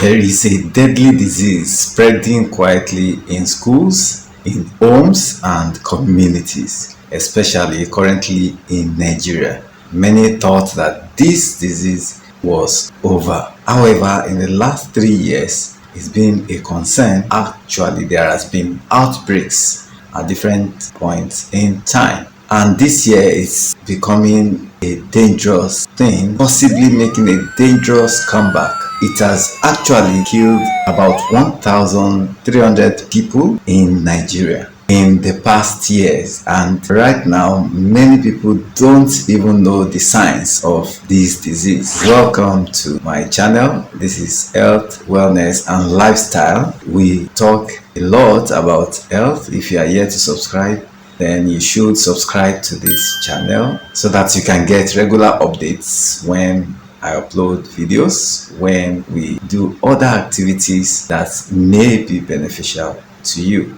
There is a deadly disease spreading quietly in schools, in homes and communities, especially currently in Nigeria. Many thought that this disease was over. However, in the last 3 years, it's been a concern. Actually, there has been outbreaks at different points in time. And this year it's becoming a dangerous thing, possibly making a dangerous comeback. It has actually killed about 1,300 people in Nigeria in the past years, and right now many people don't even know the signs of this disease. Welcome to my channel. This is Health, Wellness and Lifestyle. We talk a lot about health. If you are here to subscribe, then you should subscribe to this channel so that you can get regular updates when I upload videos, when we do other activities that may be beneficial to you.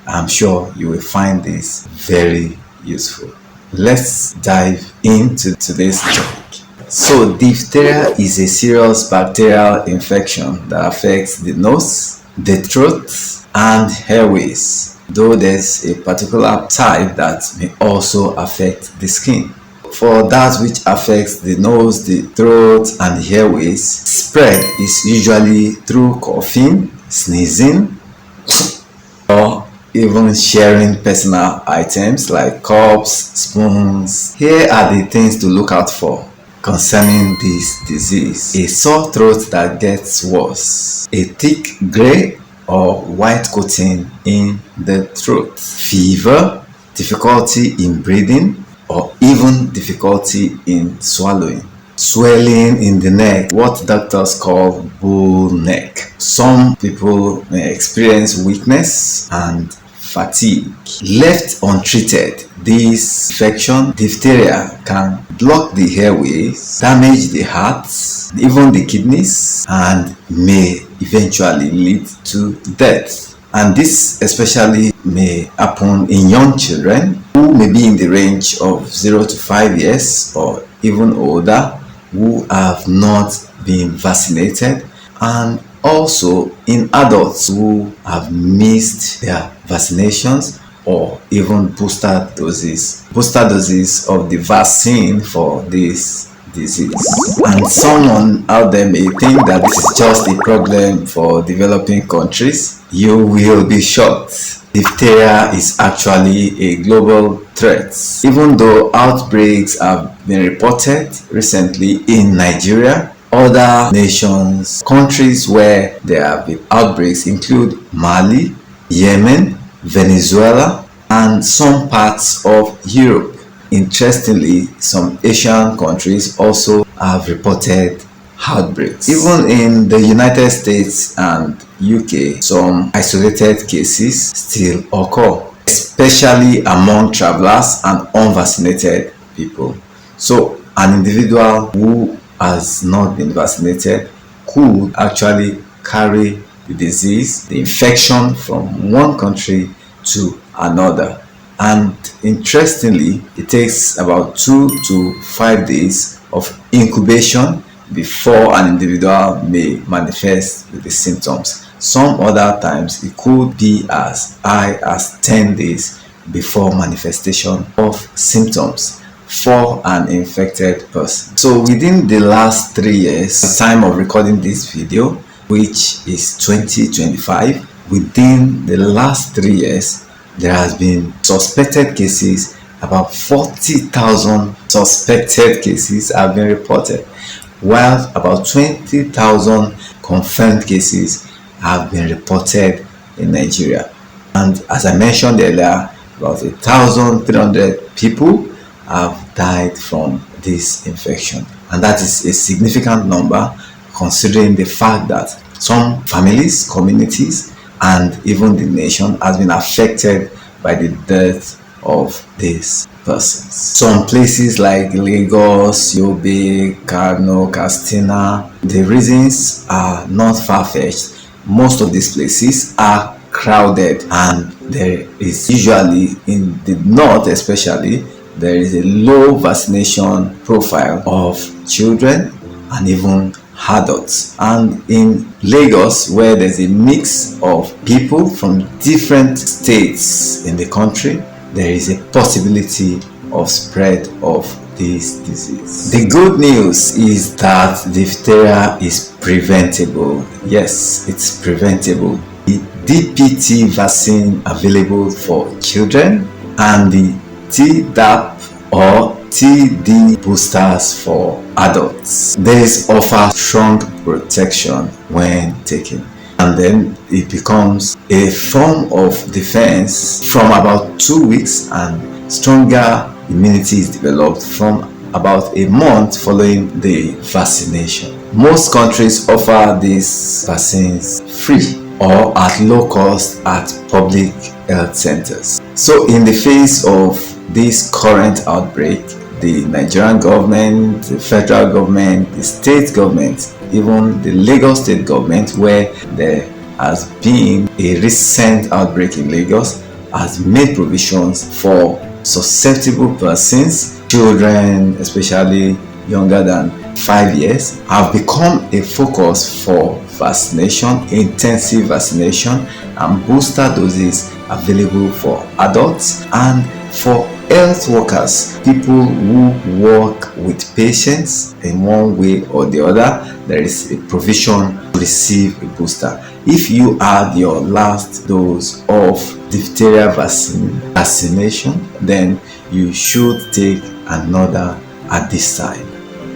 I'm sure you will find this very useful. Let's dive into today's topic. So, diphtheria is a serious bacterial infection that affects the nose, the throat, and airways, though there's a particular type that may also affect the skin. For that which affects the nose, the throat, and the airways, spread is usually through coughing, sneezing, or even sharing personal items like cups, spoons. Here are the things to look out for concerning this disease: a sore throat that gets worse, a thick gray or white coating in the throat, fever, difficulty in breathing, or even difficulty in swallowing, swelling in the neck, what doctors call bull neck. Some people may experience weakness and fatigue. Left untreated, this infection, diphtheria, can block the airways, damage the heart, even the kidneys, and may eventually lead to death. And this especially may happen in young children who may be in the range of 0 to 5 years or even older, who have not been vaccinated, and also in adults who have missed their vaccinations or even booster doses of the vaccine for this disease. And someone out there may think that this is just a problem for developing countries. You will be shocked. Diphtheria is actually a global threat. Even though outbreaks have been reported recently in Nigeria, other nations, countries where there have been outbreaks include Mali, Yemen, Venezuela, and some parts of Europe. Interestingly, some Asian countries also have reported outbreaks. Even in the United States and UK, some isolated cases still occur, especially among travelers and unvaccinated people. So, an individual who has not been vaccinated could actually carry the disease, the infection, from one country to another. And interestingly, it takes about 2 to 5 days of incubation before an individual may manifest with the symptoms. Some other times it could be as high as 10 days before manifestation of symptoms for an infected person. So within the last 3 years, the time of recording this video, which is 2025, within the last 3 years, there has been suspected cases. About 40,000 suspected cases have been reported, while about 20,000 confirmed cases have been reported in Nigeria. And as I mentioned earlier, about 1,300 people have died from this infection. And that is a significant number considering the fact that some families, communities, and even the nation has been affected by the death of these persons. Some places like Lagos, Yobe, Kano, Katsina, the reasons are not far-fetched. Most of these places are crowded, and there is usually, in the north especially, there is a low vaccination profile of children and even adults. And in Lagos, where there's a mix of people from different states in the country, there is a possibility of spread of this disease. The good news is that diphtheria is preventable. Yes, it's preventable. The DPT vaccine available for children and the Tdap or TD boosters for adults. These offer strong protection when taken, and then it becomes a form of defense from about 2 weeks, and stronger immunity is developed from about a month following the vaccination. Most countries offer these vaccines free or at low cost at public health centers. So in the face of this current outbreak, the Nigerian government, the federal government, the state government, even the Lagos state government, where there has been a recent outbreak in Lagos, has made provisions for susceptible persons, children especially younger than 5 years, have become a focus for vaccination, intensive vaccination, and booster doses available for adults and for health workers, people who work with patients in one way or the other. There is a provision to receive a booster. If you had your last dose of diphtheria vaccination, then you should take another at this time.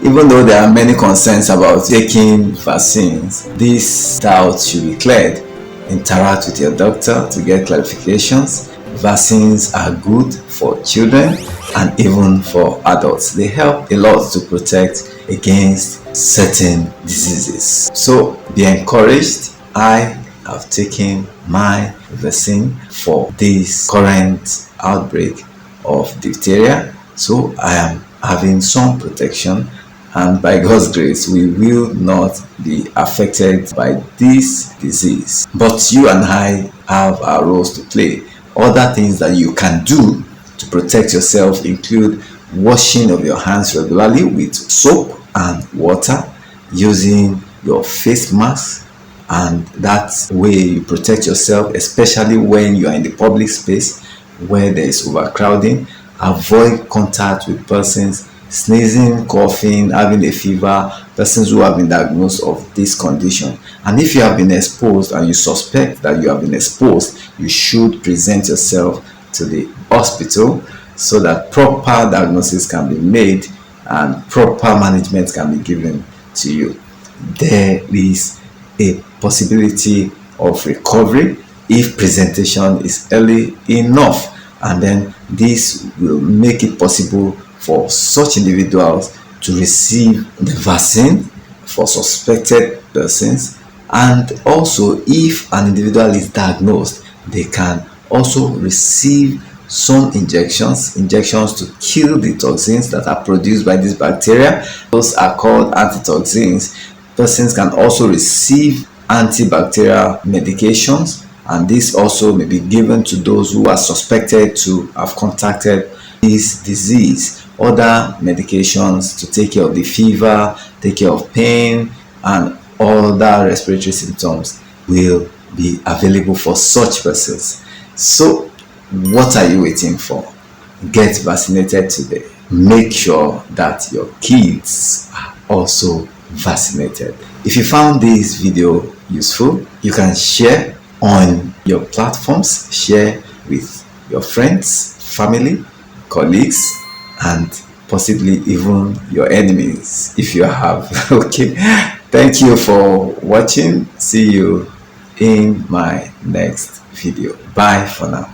Even though there are many concerns about taking vaccines, these doubts should be cleared. Interact with your doctor to get clarifications. Vaccines are good for children and even for adults. They help a lot to protect against certain diseases. So be encouraged. I have taken my vaccine for this current outbreak of diphtheria, so I am having some protection, and by God's grace we will not be affected by this disease. But you and I have our roles to play. Other things that you can do to protect yourself include washing of your hands regularly with soap and water, using your face mask, and that way you protect yourself, especially when you are in the public space where there is overcrowding. Avoid contact with persons sneezing, coughing, having a fever, persons who have been diagnosed of this condition. And if you have been exposed and you suspect that you have been exposed, you should present yourself to the hospital so that proper diagnosis can be made and proper management can be given to you. There is a possibility of recovery if presentation is early enough, and then this will make it possible for such individuals to receive the vaccine for suspected persons. And also, if an individual is diagnosed, they can also receive some injections to kill the toxins that are produced by this bacteria. Those are called antitoxins. Persons can also receive antibacterial medications, and this also may be given to those who are suspected to have contacted this disease. Other medications to take care of the fever, take care of pain, and other respiratory symptoms will be available for such persons. So what are you waiting for? Get vaccinated today. Make sure that your kids are also vaccinated. If you found this video useful, you can share on your platforms, share with your friends, family, colleagues, and possibly even your enemies if you have. Okay, thank you for watching. See you in my next video. Bye for now.